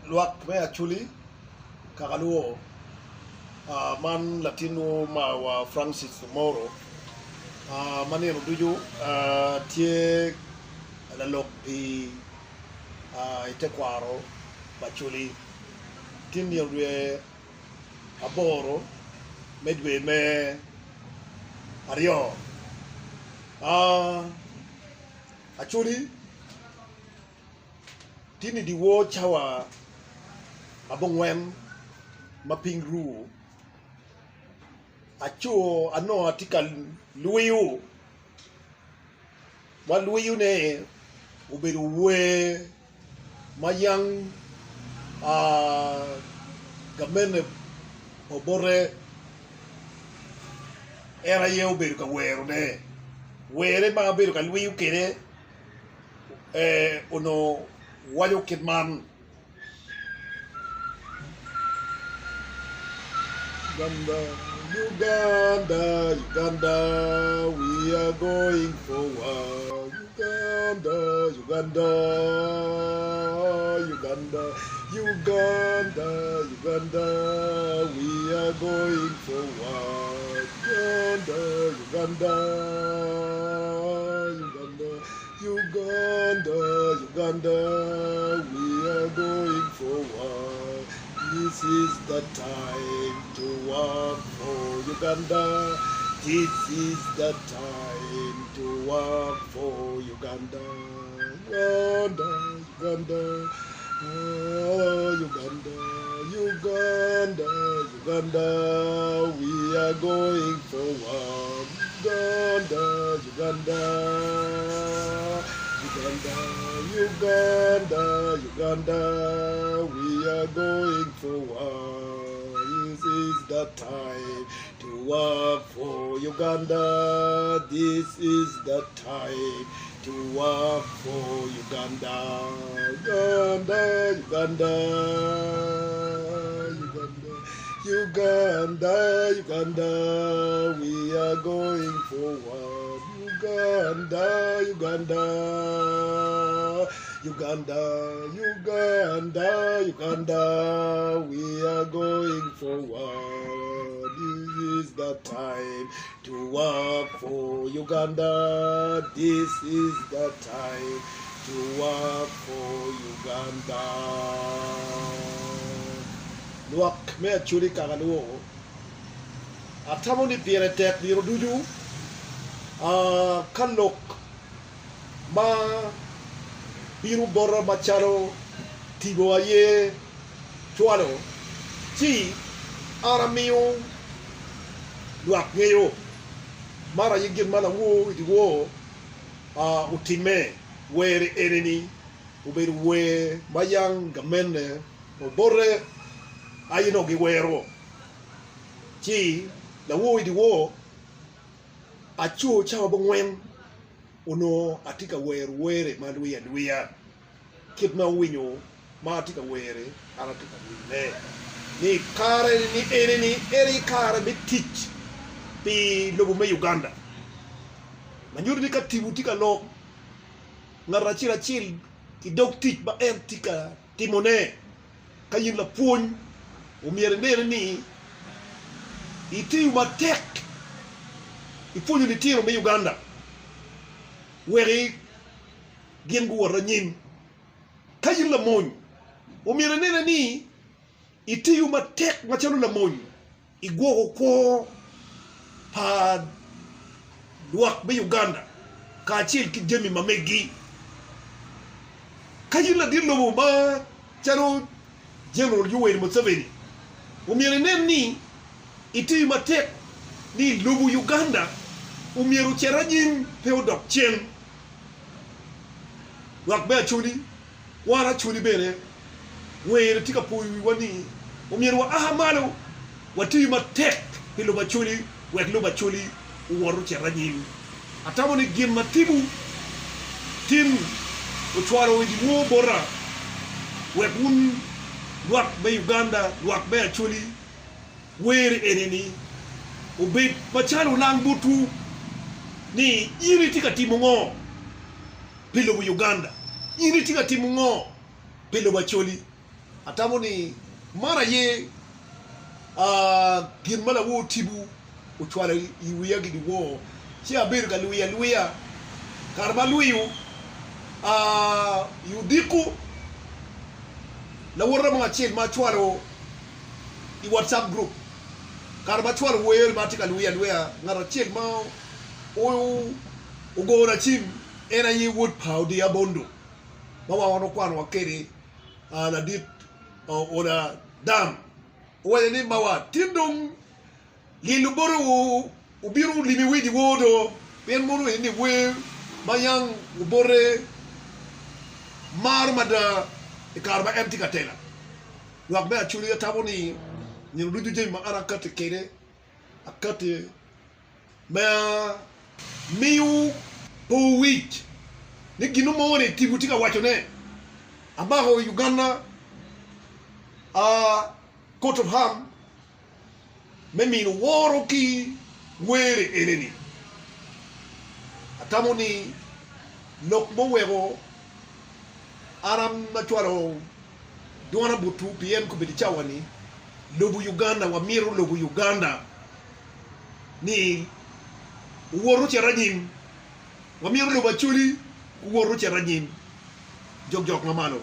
luak me achuli kakaluo man Latino Mawa Francis Mawa maneno duju tie la lok pi ite kwaro bachuli tin ywe aboro medwe me ario achuli tini di wo chawa abongwen maping ru acho ano atika luyu wa luyu ne uberu we mayang gamene obore era ye uberu ka wero ne were ma uberu ka luyu kene ono wayo kidman Uganda, Uganda, we are going forward. Uganda, Uganda, Uganda, Uganda, Uganda, we are going forward. Uganda, Uganda, Uganda, Uganda, we are going forward. This is the time to work for Uganda. This is the time to work for Uganda. Uganda, Uganda, oh, Uganda, Uganda, Uganda, we are going forward. Uganda, Uganda, Uganda, Uganda, Uganda, we are going forward. This is the time to work for Uganda. This is the time to work for Uganda. Uganda, Uganda, Uganda, Uganda, Uganda, we are going forward. Uganda, Uganda, Uganda, Uganda, Uganda, we are going forward. This is the time to work for Uganda. This is the time to work for Uganda. Luak me achuri kagaluo. Atamoni piretek ni roduju. Kanok ma biru bora macharo tibo aye chualo chi aramio luak ngeyo mara yigin mana wo idiwo utime were eneni uberu we mayang gamene obore ayino giwero chi la wo idiwo achu chawa bongwen uno atika were maluya kitna winyo ma atika were aratika wine ni kare ni eri kare bitich pi lobu me Uganda manyuri ka tibutika lo ngarachira chil ki doktik ba tika timone kayin la puny umiere ni iti matek ipunyu ni tiro me Uganda weri gengu waranyin kayin la mon umire nene ni itiyu matek machalo la mon igwogo ko pa luak be Uganda ka chil ki jemi mamegi kayin la dirlo mo ma chalo General Yoweri Museveni umire nene ni itiyu matek ni lubu Uganda umiru cherajin peodok chen wak be chuli wara chuli bene were tika puyi wani umiru wa ahamalo wati matek hilo bachuli wek lo bachuli uwaru cherajin atamo ni gim matibu tim uchwaro widi wo bora wek un wak be Uganda wak be chuli were eneni ube machalo lang butu ni iri tika timu ngo pilo bu Uganda iri tika timu ngo pilo bacholi atamo ni mara ye gin mala wo tibu o chwala iwiya gidi wo ci abir ga luya karba luyu yudiku la worra ma chel ma chwalo i WhatsApp group karba chwalo wer ma tika luya ngara chel ma o gora chim ena yi wood pow di abondo ma wa no kwano wakere na dit ona dam wale ni mawa tindum liluboro ubiru limiwidi wodo pen mono ni we mayang ubore marmada ikarba empty katela wak ba chuli tabo ni rudu je ma arakate kere akate ma miu po week ni ginu mo ne tibutika wacho ne abaho Uganda coat of ham memi no woro ki were eneni atamo ni lok mo wego aram na chwaro duana butu PM ko bedi chawani lobu Uganda wa miru lobu Uganda ni woro cheranyim wa miru lobu chuli woro cheranyim jog ngamano